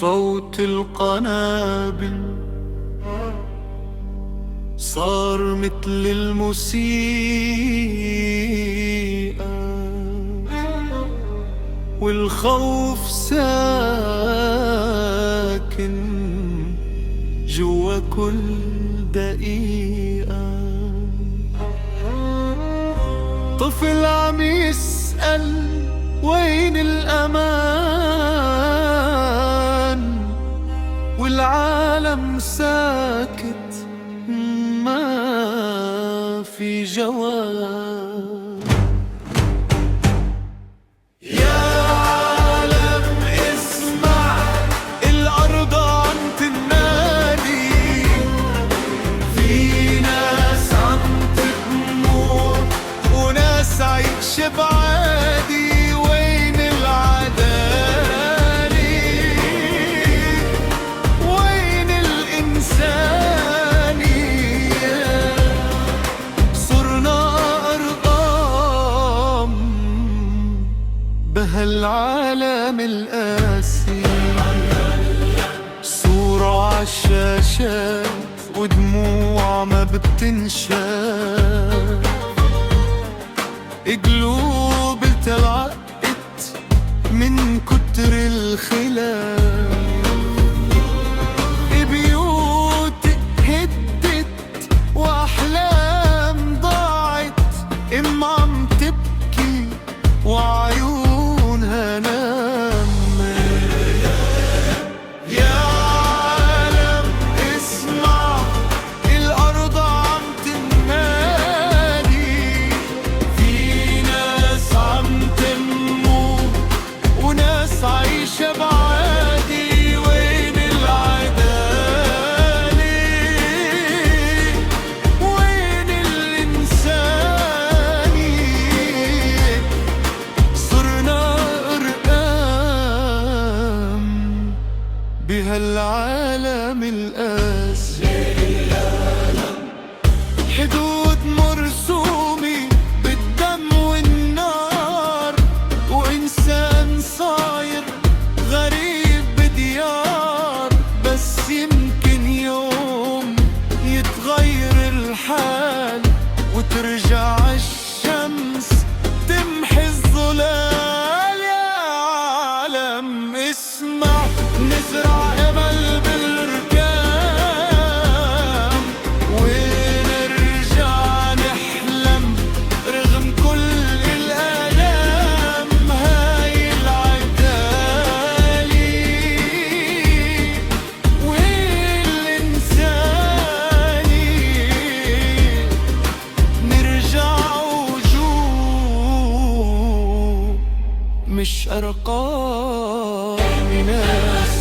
صوت القنابل صار مثل الموسيقى، والخوف ساكن جوا كل دقيقة. طفل عم يسأل وين الأمان، والعالم ساكت ما في جواب. يا عالم اسمع، الأرض عم تنادي، في ناس عم تموت وناس عايشة بعادي. وين العدالة؟ وين الإنسانية؟ صرنا أرقام بهالعالم القاسي، صورة عالشاشات ودموع ما بتنشاف، قلوب التوقت من كتر الخلاف، بيوت هدت وأحلام ضاعت، عم تبكي وعيونها نامت. يا عالم اسمع، الأرض عم تنادي، في ناس عم تموت وناس عايشة بعادي. وين العدالة؟ وين الإنسانية؟ صرنا أرقام بهالعالم القاسي، حدود مرسومة بالدم والنار، وإنسان صاير غريب بديار. بس يمكن يوم يتغير الحال وترجع الشمس تمحي الظلال. يا عالم اسمع، نزرع أمل بالركام ونرجع نحلم رغم كل الآلام. هاي العدالة والإنسانية، نرجع وجوه مش أرقام ناس.